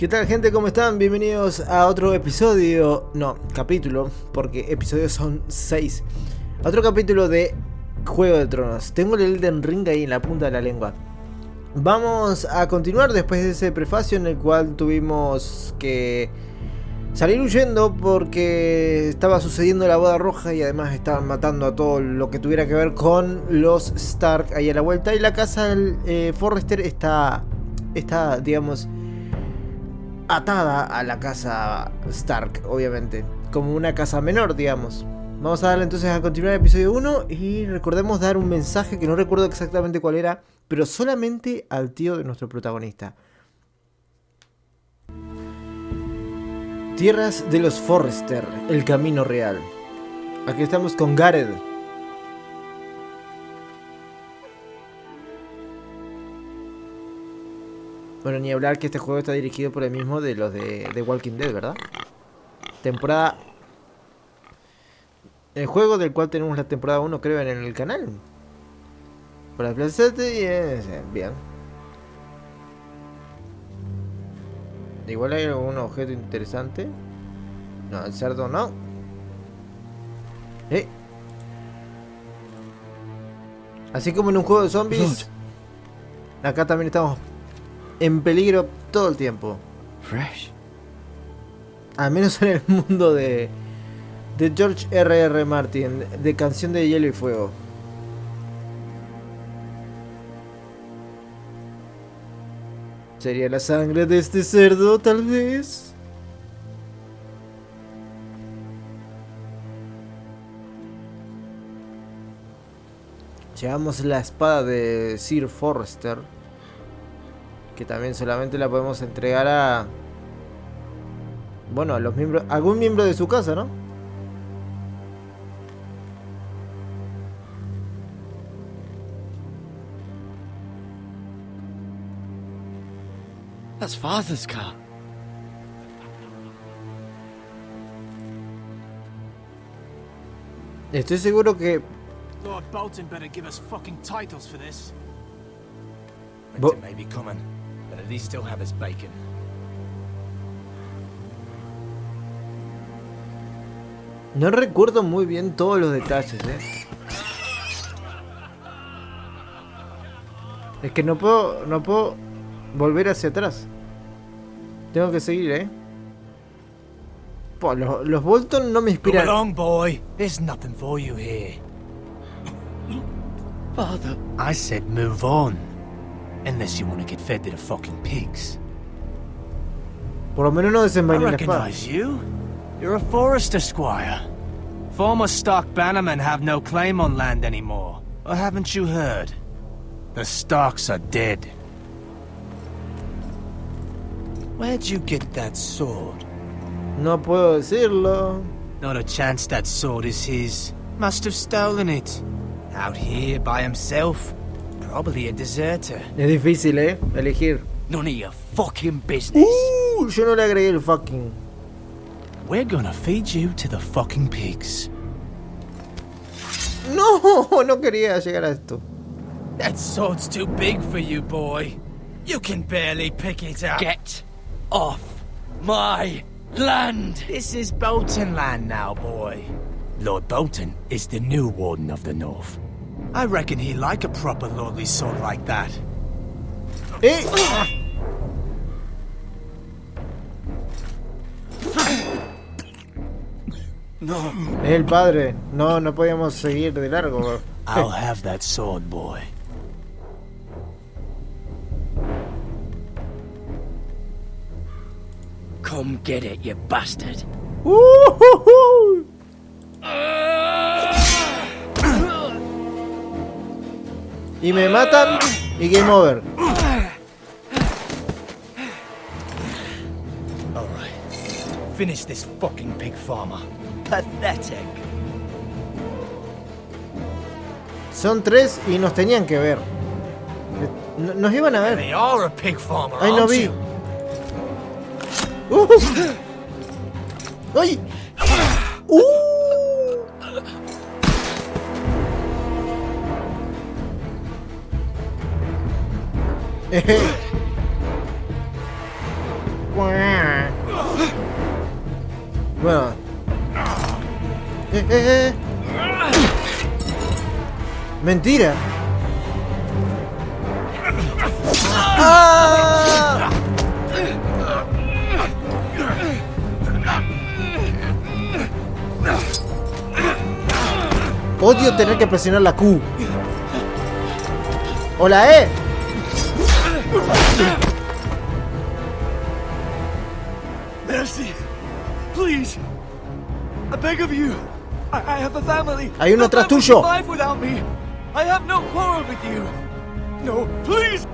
¿Qué tal, gente? ¿Cómo están? Bienvenidos a otro episodio, no, capítulo, porque episodios son 6. Otro capítulo de Juego de Tronos. Tengo el Elden Ring ahí en la punta de la lengua. Vamos a continuar después de ese prefacio en el cual tuvimos que salir huyendo porque estaba sucediendo la boda roja y además estaban matando a todo lo que tuviera que ver con los Stark ahí a la vuelta. Y la casa del Forrester está, digamos, atada a la casa Stark, obviamente, como una casa menor, digamos. Vamos a darle entonces a continuar el episodio 1 y recordemos dar un mensaje que no recuerdo exactamente cuál era, pero solamente al tío de nuestro protagonista. Tierras de los Forrester, el camino real. Aquí estamos con Gareth. Bueno, ni hablar que este juego está dirigido por el mismo de los de Walking Dead, ¿verdad? Temporada... El juego del cual tenemos la temporada 1, creo, en el canal. Para desplazarte y... bien. Igual hay algún objeto interesante. No, el cerdo no. Así como en un juego de zombies, acá también estamos en peligro todo el tiempo. Fresh. Al menos en el mundo de George R.R. Martin, de Canción de Hielo y Fuego. ¿Sería la sangre de este cerdo, tal vez? Llevamos la espada de Sir Forrester, que también solamente la podemos entregar a... bueno, a los miembros... algún miembro de su casa, ¿no? That's Father's car. Estoy seguro que... Lord Bolton better give us fucking titles for this. Winter may be coming, but at least he'll have his bacon. no recuerdo muy bien todos los detalles, Es que no puedo volver hacia atrás. Tengo que seguir, los Bolton no me Come inspiran. along, boy. There's nothing for you here. Father. I said move on. Unless you want to get fed to the fucking pigs. Por lo menos no I desenvainen la espada. recognize you. You're a Forrester squire. Former Stark bannermen have no claim on land anymore. Or haven't you heard? The Starks are dead. Where'd you get that sword? No puedo decirlo. Not a chance that sword is his. Must have stolen it. Out here by himself. Probably a deserter. Es difícil, elegir. None of your fucking business. Yo no le agregué el fucking. We're gonna feed you to the fucking pigs. No, no quería llegar a esto. That sword's too big for you, boy. You can barely pick it up. Get off my land. This is Bolton land now, boy. Lord Bolton is the new Warden of the North. I reckon he like a proper lordly sword like that. No. Es el padre. No podíamos seguir de largo. I'll have that sword, boy. Come get it, you bastard. Y me matan y game over. Alright. Finish this fucking pig farmer. Pathetic. Son 3 y nos tenían que ver. Nos iban a ver. They are a pig farmer, Ay, no aren't vi. you? ¡Ay! Bueno. Mentira. ¡Ah! Odio tener que presionar la Q. O la E. Mercy, please. I beg of you. I have a family. Hay uno atrás tuyo. Life without me. I have no quarrel with you. No, please.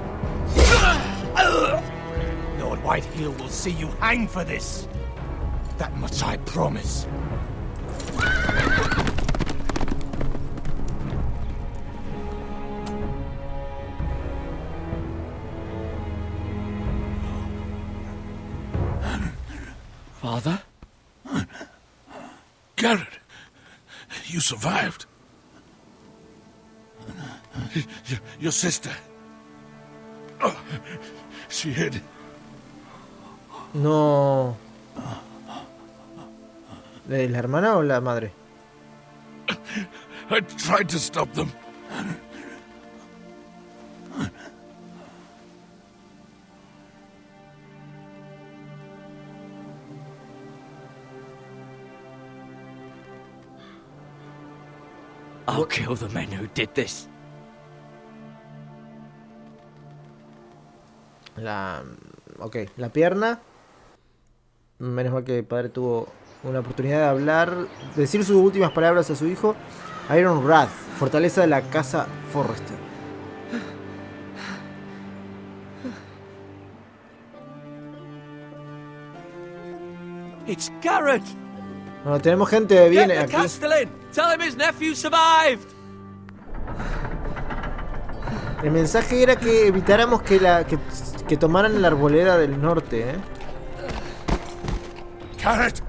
Lord Whitehill will see you hang for this. That much I promise. Father? Garrett, you survived. Your sister. Oh, she hid. No. ¿La hermana o la madre? I tried to stop them. I'll kill the men who did this. Ok, la pierna. Menos mal que el padre tuvo una oportunidad de hablar, decir sus últimas palabras a su hijo. Iron Wrath, fortaleza de la casa Forrester. It's Garrett. Bueno, tenemos gente bien Get the aquí. Castellan. Tell him his nephew survived. El mensaje era que evitáramos que tomaran la arboleda del norte, ¿eh? Garrett!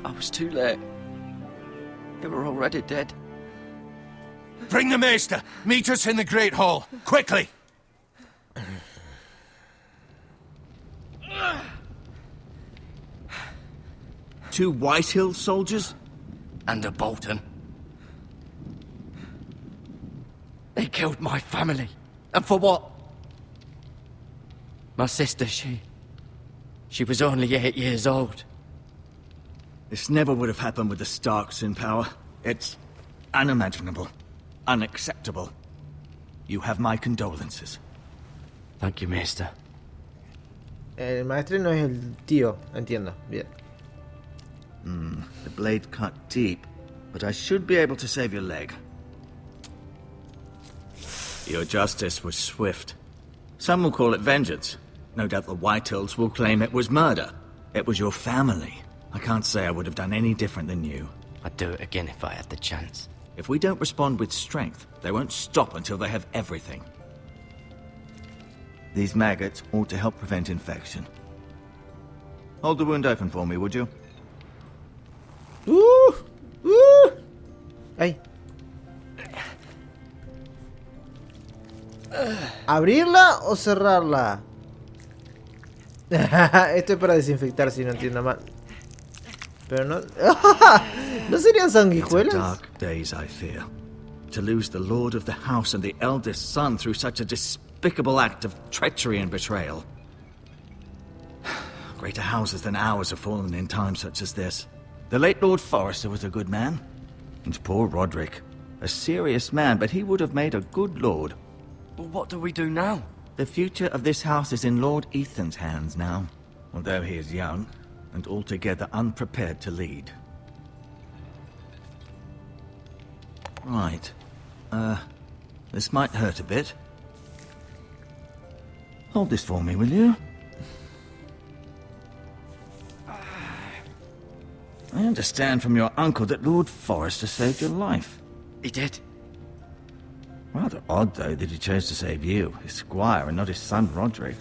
I was too late. They were already dead. Bring the maester. Meet us in the Great Hall. Quickly! Two Whitehill soldiers? And a Bolton. They killed my family. And for what? My sister, she was only 8 years old. This never would have happened with the Starks in power. It's unimaginable. Unacceptable. You have my condolences. Thank you, Maester. El maestre no es el tío, entiendo. Bien. The blade cut deep, but I should be able to save your leg. Your justice was swift. Some will call it vengeance. No doubt the Whitehills will claim it was murder. It was your family. I can't say I would have done any different than you. I'd do it again if I had the chance. If we don't respond with strength, they won't stop until they have everything. These maggots ought to help prevent infection. Hold the wound open for me, would you? Ay. ¿Abrirla o cerrarla? Esto es para desinfectar, si no entiendo mal. Pero no... ¿No serían sanguijuelas? Dark days, I fear. To lose the lord of the house and the eldest son through such a despicable act of treachery and betrayal. Greater houses than ours have fallen in times such as this. The late Lord Forrester was a good man. And poor Roderick. A serious man, but he would have made a good lord. Well, what do we do now? The future of this house is in Lord Ethan's hands now. Although he is young, and altogether unprepared to lead. Right. This might hurt a bit. Hold this for me, will you? I understand from your uncle that Lord Forrester saved your life. He did. Rather odd, though, that he chose to save you, his squire, and not his son Roderick.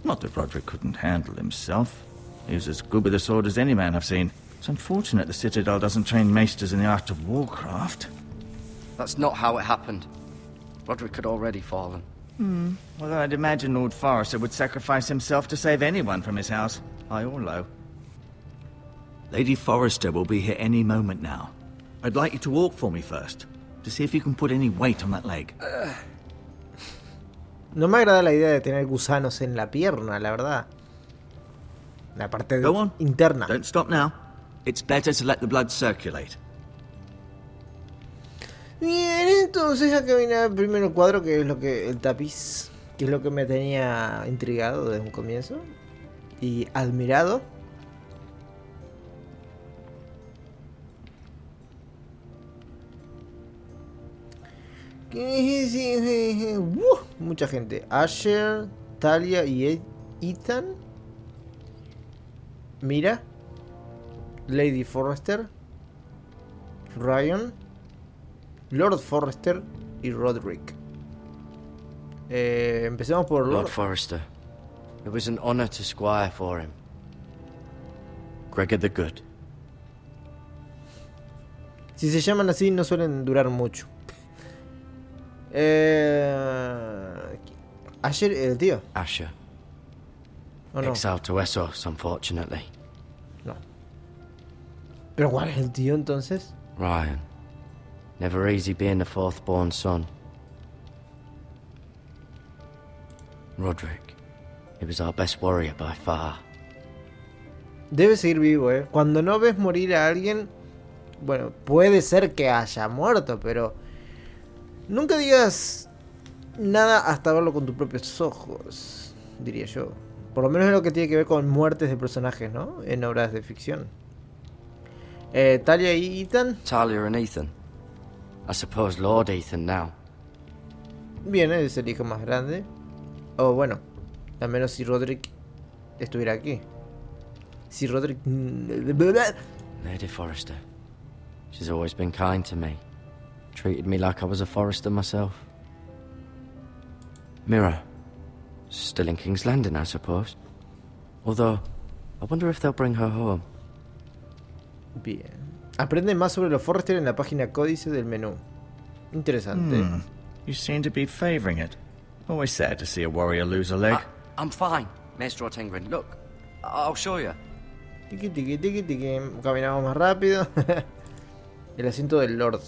Not that Roderick couldn't handle himself. He was as good with a sword as any man I've seen. It's unfortunate the Citadel doesn't train maesters in the art of warcraft. That's not how it happened. Roderick had already fallen. Although I'd imagine Lord Forrester would sacrifice himself to save anyone from his house, high or low. Lady Forrester will be here any moment now. I'd like you to walk for me first, to see if you can put any weight on that leg. No me agrada la idea de tener gusanos en la pierna, la verdad. La parte Go on. interna. Don't stop now. It's better to let the blood circulate. Bien, entonces acá viene el primer cuadro, que es lo que el tapiz, que es lo que me tenía intrigado desde un comienzo y admirado. Mucha gente. Asher, Talia y Ethan. Mira. Lady Forrester. Ryan. Lord Forrester y Roderick. Empecemos por Lord Forrester. It was an honor to squire for him. Gregor the Good. Si se llaman así no suelen durar mucho. Asher, el tío. Asher. ¿O no? Exiled to Essos, unfortunately. No. ¿Pero cuál es el tío entonces? Ryan. Never easy being the fourth born son. Roderick. He was our best warrior by far. Debe seguir vivo, ¿eh? Cuando no ves morir a alguien, bueno, puede ser que haya muerto, pero nunca digas nada hasta verlo con tus propios ojos, diría yo. Por lo menos es lo que tiene que ver con muertes de personajes, ¿no? En obras de ficción. Talia y Ethan. Talia and Ethan. I suppose Lord Ethan now. Bien, es el hijo más grande. O bueno, al menos si Roderick estuviera aquí. Si Roderick... Lady Forrester. She's always been kind to me. Treated me like I was a Forrester myself. Mirror. Still in King's Landing, I suppose. Although, I wonder if they'll bring her home. Bien. Aprende más sobre los Forrester en la página códice del menú. Interesante. You seem to be favoring it. Always sad to see a warrior lose a leg. I'm fine, Maestro Tingrin. Look, I'll show you. Tiki, tiki, tiki, tiki. Caminamos más rápido. El asiento del Lord.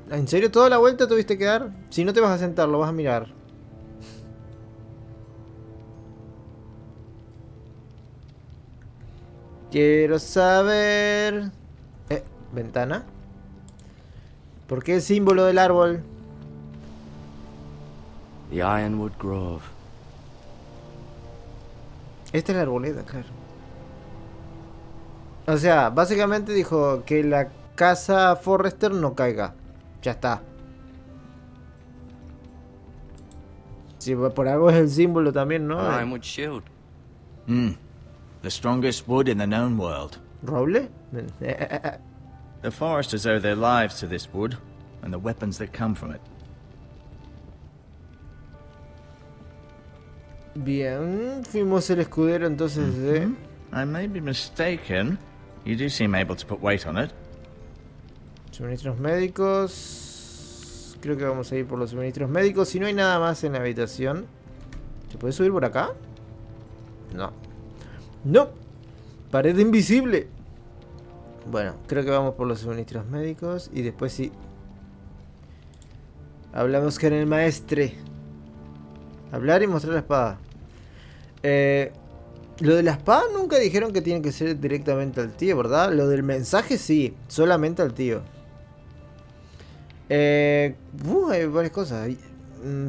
¿En serio toda la vuelta tuviste que dar? Si no te vas a sentar, lo vas a mirar. Quiero saber... ¿Ventana? ¿Por qué el símbolo del árbol? The Ironwood Grove. Esta es la arboleda, claro. O sea, básicamente dijo que la casa Forrester no caiga. Ya está. Si por algo es el símbolo también, ¿no? An Ironwood Shield. The strongest wood in the known world. ¿Roble? The Forresters owe their lives to this wood, and the weapons that come from it. Bien, fuimos el escudero entonces de... I may be mistaken. You do seem able to put weight on it. Suministros médicos. Creo que vamos a ir por los suministros médicos. Si no hay nada más en la habitación. ¿Se puede subir por acá? No. No. Pared invisible. Bueno, creo que vamos por los suministros médicos. Y después sí. Hablamos con el maestre. Hablar y mostrar la espada. Lo de la espada nunca dijeron que tiene que ser directamente al tío, ¿verdad? Lo del mensaje sí, solamente al tío. Hay varias cosas.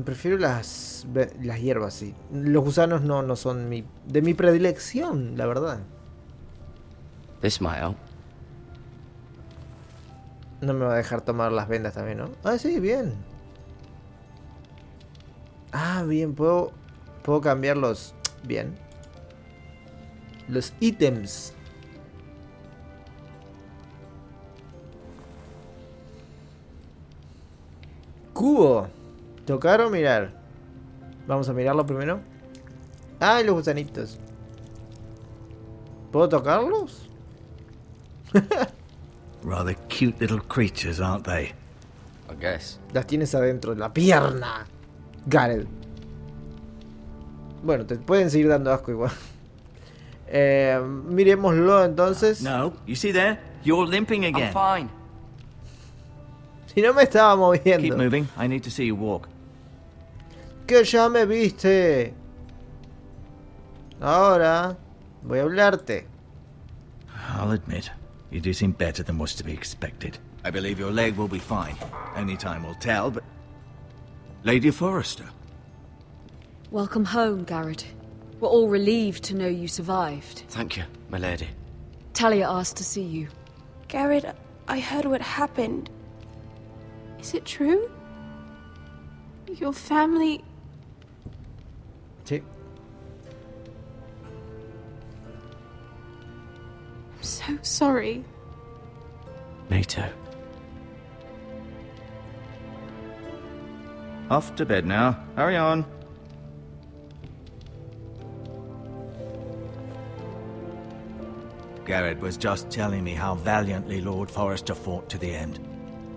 Prefiero las hierbas, sí. Los gusanos no son de mi predilección, la verdad. This might help. No me va a dejar tomar las vendas también, ¿no? Ah, sí, bien. Ah, bien, puedo cambiarlos. Bien. Los ítems. Cubo. Tocar o mirar. Vamos a mirarlo primero. Ah, y los gusanitos. ¿Puedo tocarlos? Rather cute little creatures, aren't they? I guess. Las tienes adentro de la pierna. Gareth. Bueno, te pueden seguir dando asco igual. Miremoslo entonces. No, you see there? You're limping I'm again. fine. Si no me estaba Keep moviendo. moving. I need to see you walk. Que ya me viste. Ahora voy a hablarte. I'll admit, you do seem better than was to be expected. I believe your leg will be fine. Only time will tell, but... Lady Forrester. Welcome home, Garrett. We're all relieved to know you survived. Thank you, my lady. Talia asked to see you. Garrett, I heard what happened. Is it true? Your family... Sí. I'm so sorry. Me too. Off to bed now. Hurry on. Garrett was just telling me how valiantly Lord Forrester fought to the end,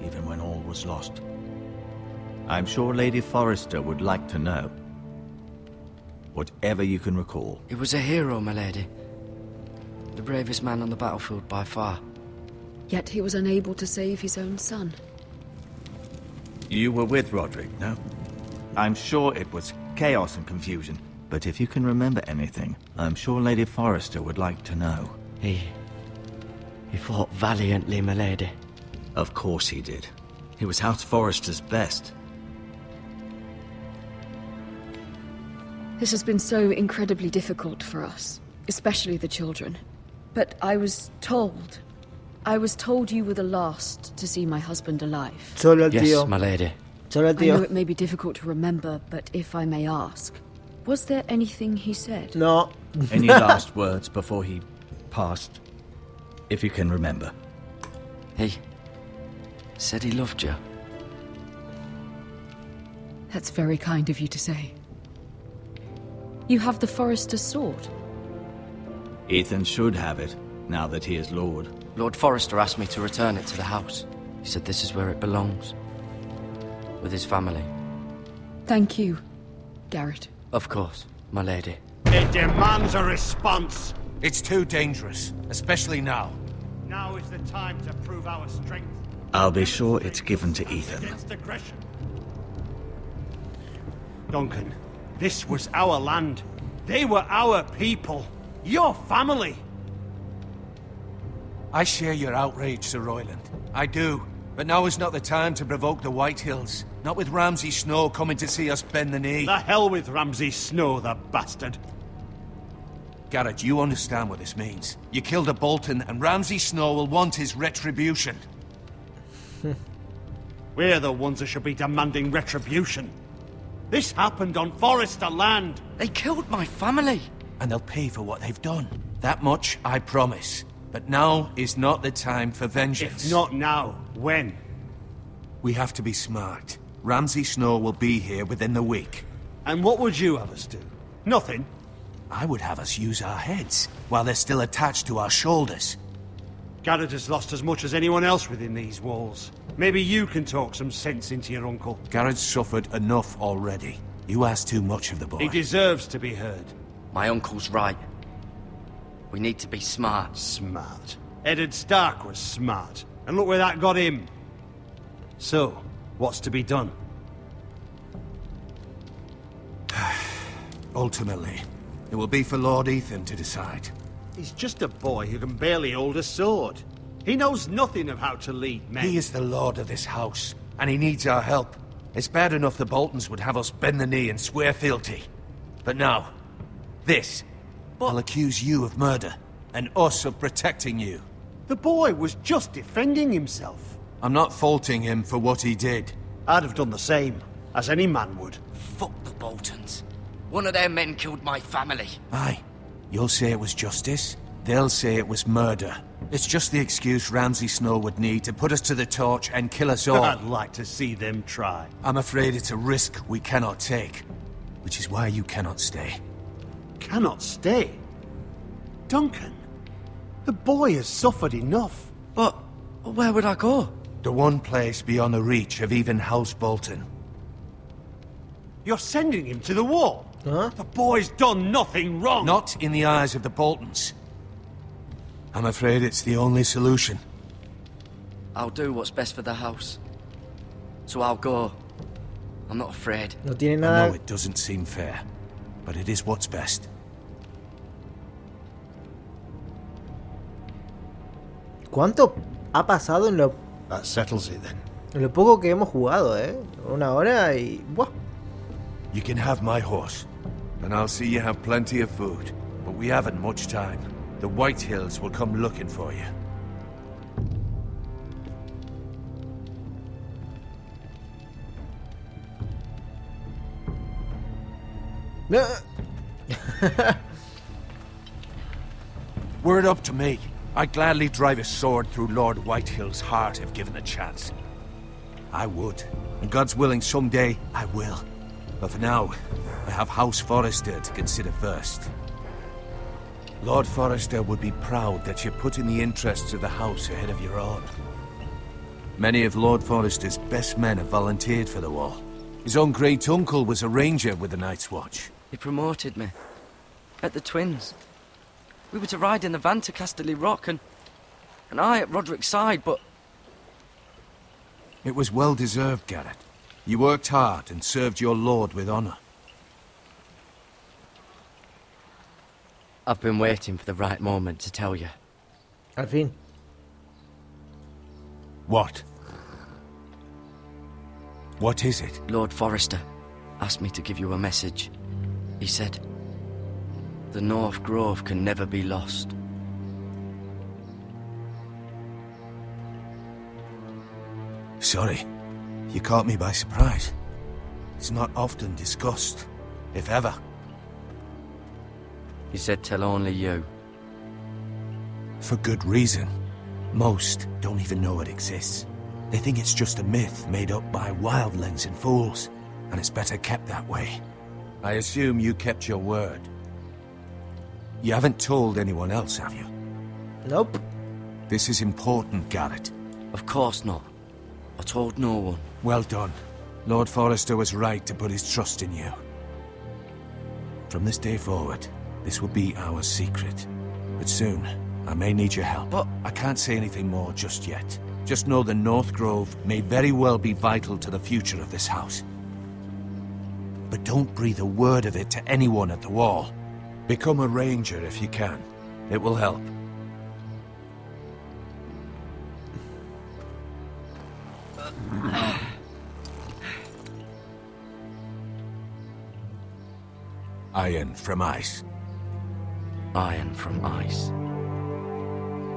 even when all was lost. I'm sure Lady Forrester would like to know. Whatever you can recall. He was a hero, my lady. The bravest man on the battlefield by far. Yet he was unable to save his own son. You were with Roderick, no? I'm sure it was chaos and confusion, but if you can remember anything, I'm sure Lady Forrester would like to know. He fought valiantly, my lady. Of course he did. He was House Forrester's best. This has been so incredibly difficult for us, especially the children. But I was told you were the last to see my husband alive. Solo el Yes, tío. my lady. Solo el I know tío. it may be difficult to remember, but if I may ask, was there anything he said? No. Any last words before he passed? If you can remember. He said he loved you. That's very kind of you to say. You have the Forrester's sword. Ethan should have it, now that he is Lord. Lord Forrester asked me to return it to the house. He said this is where it belongs. With his family. Thank you, Garrett. Of course, my lady. It demands a response. It's too dangerous, especially now. Now is the time to prove our strength. I'll be sure it's given to Ethan. Against aggression. Duncan, this was our land. They were our people. Your family. I share your outrage, Sir Royland. I do. But now is not the time to provoke the White Hills. Not with Ramsay Snow coming to see us bend the knee. The hell with Ramsay Snow, the bastard. Garrett, you understand what this means. You killed a Bolton, and Ramsay Snow will want his retribution. We're the ones that should be demanding retribution. This happened on Forrester land. They killed my family. And they'll pay for what they've done. That much I promise. But now is not the time for vengeance. If not now, when? We have to be smart. Ramsay Snow will be here within the week. And what would you have us do? Nothing. I would have us use our heads, while they're still attached to our shoulders. Garrett has lost as much as anyone else within these walls. Maybe you can talk some sense into your uncle. Garrett's suffered enough already. You ask too much of the boy. He deserves to be heard. My uncle's right. We need to be smart. Smart. Eddard Stark was smart. And look where that got him. So, what's to be done? Ultimately, it will be for Lord Ethan to decide. He's just a boy who can barely hold a sword. He knows nothing of how to lead men. He is the lord of this house, and he needs our help. It's bad enough the Boltons would have us bend the knee and swear fealty. But now, this will accuse you of murder, and us of protecting you. The boy was just defending himself. I'm not faulting him for what he did. I'd have done the same, as any man would. Fuck the Boltons. One of their men killed my family. Aye. You'll say it was justice. They'll say it was murder. It's just the excuse Ramsay Snow would need to put us to the torch and kill us all. I'd like to see them try. I'm afraid it's a risk we cannot take. Which is why you cannot stay. Cannot stay? Duncan, the boy has suffered enough. But where would I go? The one place beyond the reach of even House Bolton. You're sending him to the wall? Huh? The boy's done nothing wrong. Not in the eyes of the Boltons. I'm afraid it's the only solution. I'll do what's best for the house. So I'll go. I'm not afraid. No tiene I nada. know it doesn't seem fair, but it is what's best. ¿Cuánto ha pasado That settles it then. en lo poco que hemos jugado, Una hora y... ¡buah! You can have my horse, and I'll see you have plenty of food. But we haven't much time. The White Hills will come looking for you. No. Were it up to me, I'd gladly drive a sword through Lord Whitehill's heart if given a chance. I would, and God's willing someday I will. But for now, I have House Forrester to consider first. Lord Forrester would be proud that you're putting the interests of the house ahead of your own. Many of Lord Forrester's best men have volunteered for the war. His own great-uncle was a ranger with the Night's Watch. He promoted me. At the Twins. We were to ride in the van to Casterly Rock and I at Roderick's side, but... It was well-deserved, Garrett. You worked hard and served your lord with honor. I've been waiting for the right moment to tell you. Al fin. What? What is it? Lord Forrester asked me to give you a message. He said, the North Grove can never be lost. Sorry. You caught me by surprise. It's not often discussed, if ever. He said tell only you. For good reason. Most don't even know it exists. They think it's just a myth made up by wildlings and fools, and it's better kept that way. I assume you kept your word. You haven't told anyone else, have you? Nope. This is important, Garrett. Of course not. I told no one. Well done. Lord Forrester was right to put his trust in you. From this day forward, this will be our secret. But soon, I may need your help. But I can't say anything more just yet. Just know the North Grove may very well be vital to the future of this house. But don't breathe a word of it to anyone at the wall. Become a ranger if you can. It will help. Iron from ice. iron from ice.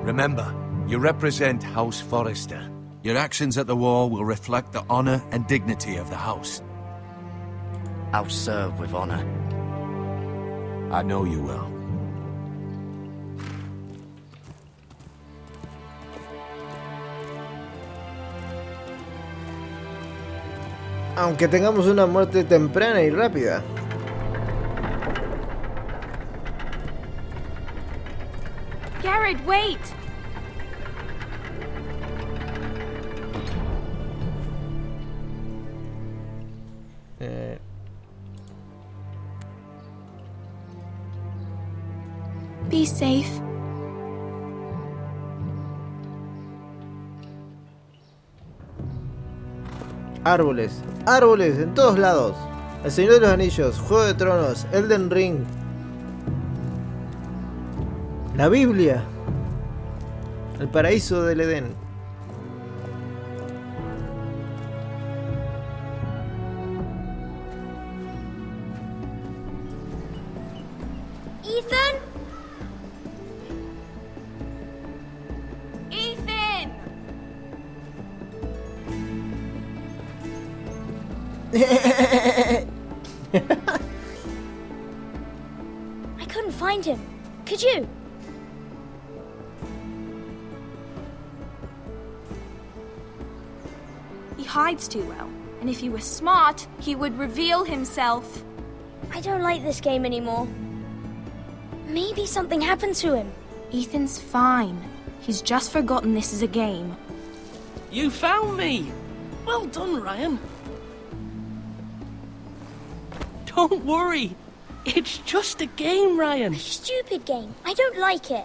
Remember, you represent House Forrester. Your actions at the war will reflect the honor and dignity of the house. I'll serve with honor. I know you will. Aunque tengamos una muerte temprana y rápida. Garrett, wait! Be safe. Árboles, árboles en todos lados. El Señor de los Anillos, Juego de Tronos, Elden Ring. La Biblia. El paraíso del Edén. Ethan? Ethan! I couldn't find him. Could you? He hides too well, and if he were smart, he would reveal himself. I don't like this game anymore. Maybe something happened to him. Ethan's fine. He's just forgotten this is a game. You found me! Well done, Ryan. Don't worry. It's just a game, Ryan. A stupid game. I don't like it.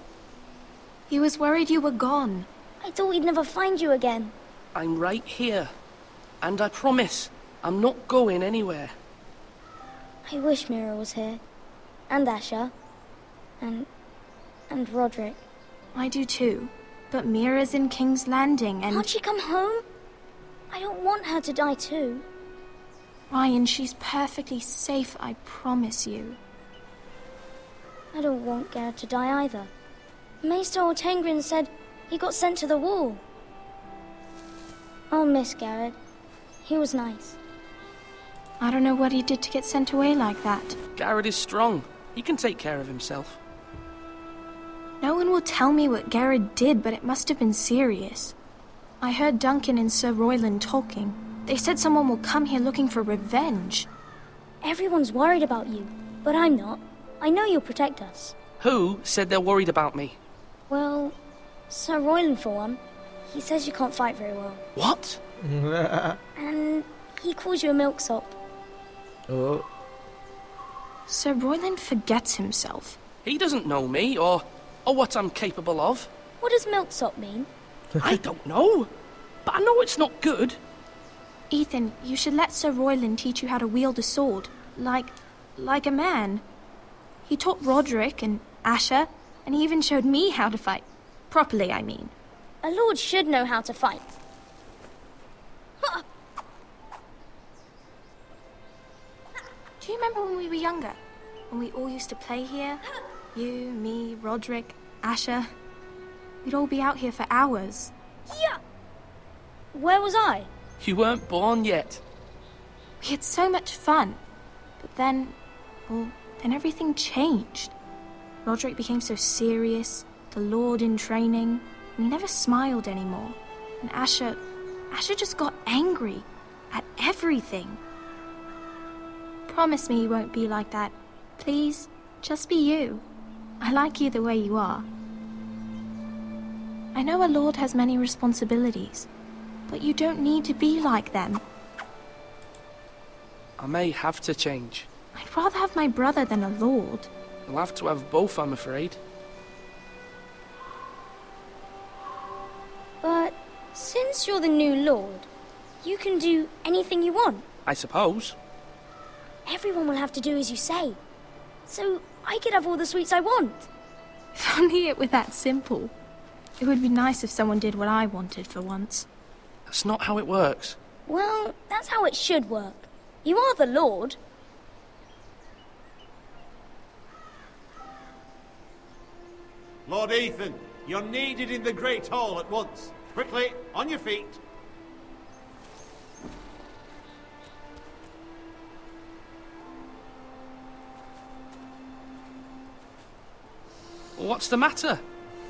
He was worried you were gone. I thought we'd never find you again. I'm right here. And I promise, I'm not going anywhere. I wish Mira was here. And Asher. And Roderick. I do too. But Mira's in King's Landing and... Can't she come home? I don't want her to die too. Ryan, she's perfectly safe, I promise you. I don't want Garrett to die either. Maester Ortengrin said he got sent to the wall. I'll miss Garrett. He was nice. I don't know what he did to get sent away like that. Garrett is strong. He can take care of himself. No one will tell me what Garrett did, but it must have been serious. I heard Duncan and Sir Royland talking. They said someone will come here looking for revenge. Everyone's worried about you, but I'm not. I know you'll protect us. Who said they're worried about me? Well, Sir Royland for one. He says you can't fight very well. What? And he calls you a milksop. Oh. Sir Royland forgets himself. He doesn't know me, or what I'm capable of. What does milksop mean? I don't know, but I know it's not good. Ethan, you should let Sir Royland teach you how to wield a sword. Like a man. He taught Roderick and Asher, and he even showed me how to fight. Properly, I mean. A lord should know how to fight. Do you remember when we were younger? When we all used to play here? You, me, Roderick, Asher. We'd all be out here for hours. Yeah! Where was I? You weren't born yet. We had so much fun. But then everything changed. Roderick became so serious, the Lord in training, and he never smiled anymore. And Asher just got angry at everything. Promise me you won't be like that. Please, just be you. I like you the way you are. I know a lord has many responsibilities, but you don't need to be like them. I may have to change. I'd rather have my brother than a lord. You'll have to have both, I'm afraid. But since you're the new lord, you can do anything you want. I suppose. Everyone will have to do as you say. So I could have all the sweets I want. If only it were that simple. It would be nice if someone did what I wanted for once. That's not how it works. Well, that's how it should work. You are the lord. Lord Ethan, you're needed in the Great Hall at once. Quickly, on your feet. What's the matter?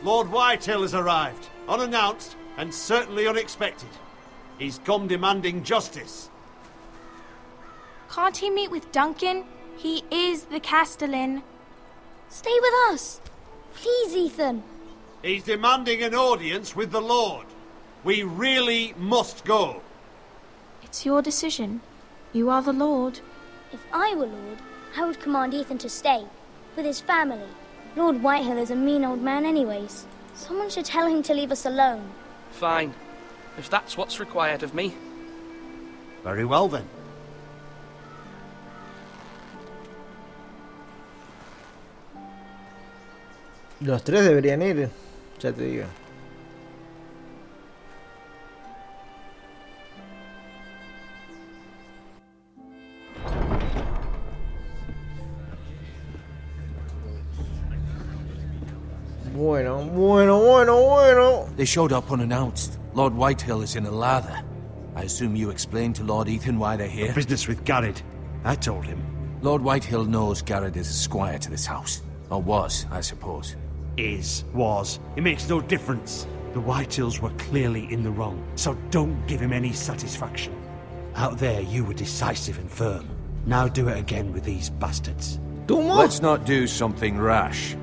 Lord Whitehill has arrived, unannounced and certainly unexpected. He's come demanding justice. Can't he meet with Duncan? He is the Castellan. Stay with us. Please, Ethan. He's demanding an audience with the Lord. We really must go. It's your decision. You are the Lord. If I were lord, I would command Ethan to stay, with his family. Lord Whitehill is a mean old man anyways. Someone should tell him to leave us alone. Fine. If that's what's required of me. Very well then. Los tres deberían ir, ya te digo. Bueno. They showed up unannounced. Lord Whitehill is in a lather. I assume you explained to Lord Ethan why they're here? Business with Garrett. I told him. Lord Whitehill knows Garrett is a squire to this house. Or was, I suppose. Was. It makes no difference. The Whitehills were clearly in the wrong, so don't give him any satisfaction. Out there, you were decisive and firm. Now do it again with these bastards. Let's not do something rash.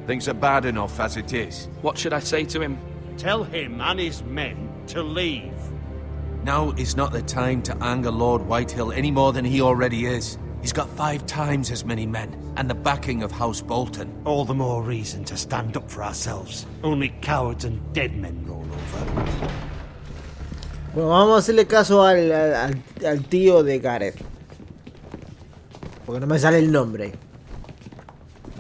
Things are bad enough as it is. What should I say to him? Tell him and his men to leave. Now is not the time to anger Lord Whitehill any more than he already is. He's got 5 times as many men, and the backing of House Bolton. All the more reason to stand up for ourselves. Only cowards and dead men roll over. Bueno, vamos a hacerle caso al tío de Gareth. Porque no me sale el nombre.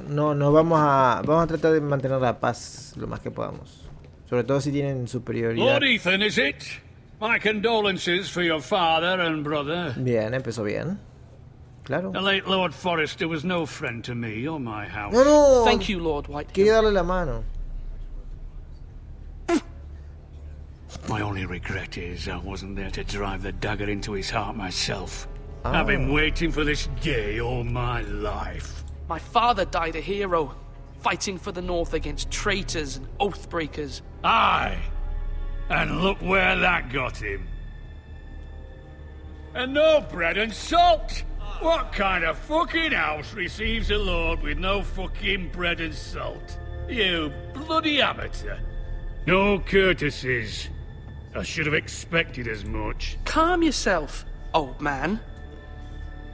No, vamos a tratar de mantener la paz lo más que podamos. Sobre todo si tienen superioridad. Lord Ethan, is it? My condolences for your father and brother. Bien, empezó bien. Claro. The late Lord Forrester was no friend to me or my house. No. Thank you, Lord Whitehill. Quiere darle la mano. My only regret is I wasn't there to drive the dagger into his heart myself. I've been waiting for this day all my life. My father died a hero, fighting for the North against traitors and oath-breakers. Aye. And look where that got him. And no bread and salt! What kind of fucking house receives a lord with no fucking bread and salt? You bloody amateur. No courtesies. I should have expected as much. Calm yourself, old man.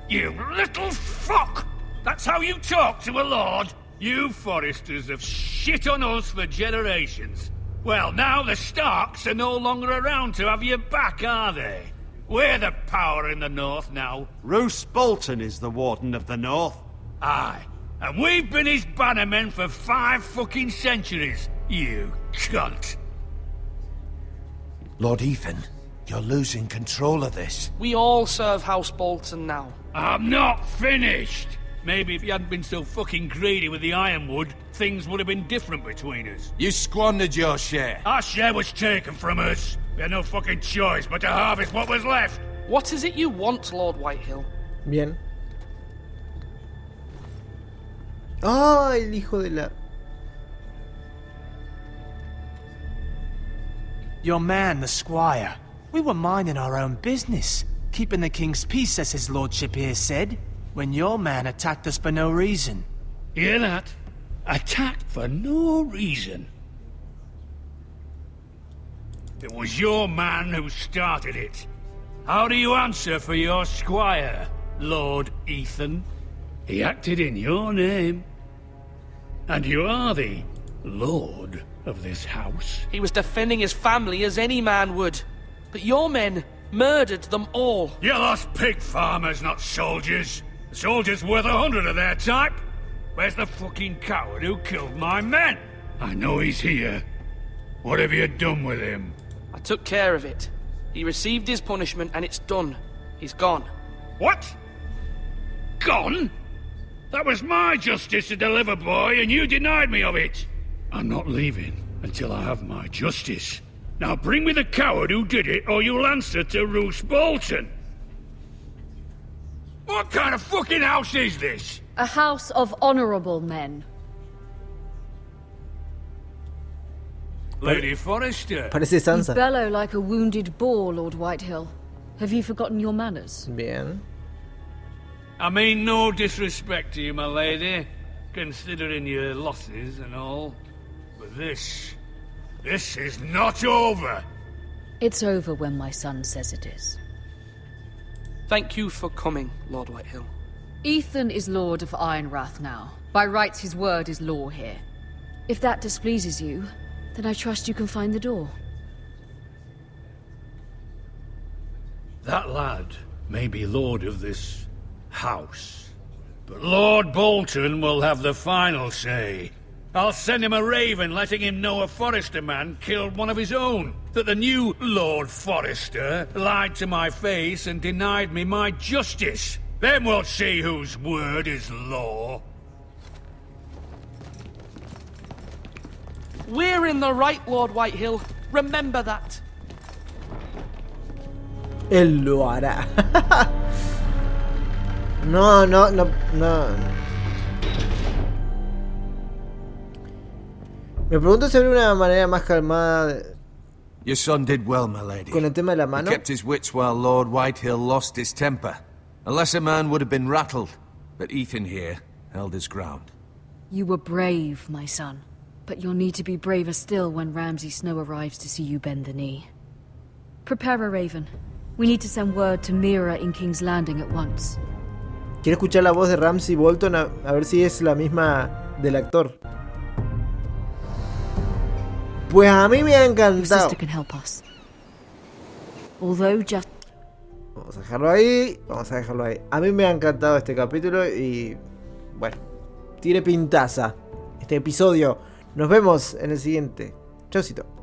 You little fuck! That's how you talk to a lord? You Forresters have shit on us for generations. Well, now the Starks are no longer around to have your back, are they? We're the power in the North now. Roose Bolton is the Warden of the North. Aye. And we've been his bannermen for 5 fucking centuries. You cunt. Lord Ethan, you're losing control of this. We all serve House Bolton now. I'm not finished. Maybe if you hadn't been so fucking greedy with the ironwood, things would have been different between us. You squandered your share. Our share was taken from us. We had no fucking choice but to harvest what was left. What is it you want, Lord Whitehill? Bien. Ah, el hijo de la... Your man, the squire. We were minding our own business, keeping the king's peace, as his lordship here said, when your man attacked us for no reason. Hear that? Attacked for no reason. It was your man who started it. How do you answer for your squire, Lord Ethan? He acted in your name. And you are the lord of this house. He was defending his family as any man would. But your men murdered them all. You lost pig farmers, not soldiers. The soldiers worth 100 of their type. Where's the fucking coward who killed my men? I know he's here. What have you done with him? I took care of it. He received his punishment and it's done. He's gone. What? Gone? That was my justice to deliver, boy, and you denied me of it. I'm not leaving until I have my justice. Now bring me the coward who did it, or you'll answer to Roose Bolton. What kind of fucking house is this? A house of honorable men. Lady Forrester. Parece You Sansa. bellow like a wounded boar, Lord Whitehill. Have you forgotten your manners? Bien. I mean no disrespect to you, my lady, considering your losses and all. But this is not over. It's over when my son says it is. Thank you for coming, Lord Whitehill. Ethan is Lord of Ironrath now. By rights, his word is law here. If that displeases you, then I trust you can find the door. That lad may be lord of this house, but Lord Bolton will have the final say. I'll send him a raven letting him know a Forrester man killed one of his own. That the new Lord Forrester lied to my face and denied me my justice. Then we'll see whose word is law. We're in the right, Lord Whitehill. Remember that. Él lo hará. No. Me pregunto si habría una manera más calmada Your son did well, my lady. con el tema de la mano. He kept his wits while Lord Whitehill lost his temper. A lesser man would have been rattled, but Ethan here held his ground. You were brave, my son. But you'll need to be braver still when Ramsay Snow arrives to see you bend the knee. Prepare a raven. We need to send word to Mira in King's Landing at once. Quiero escuchar la voz de Ramsay Bolton a ver si es la misma del actor. Pues a mí me ha Your encantado. sister can help us. Although just... Vamos a dejarlo ahí. Vamos a dejarlo ahí. A mí me ha encantado este capítulo y... bueno, tiene pintaza este episodio. Nos vemos en el siguiente. Chaucito.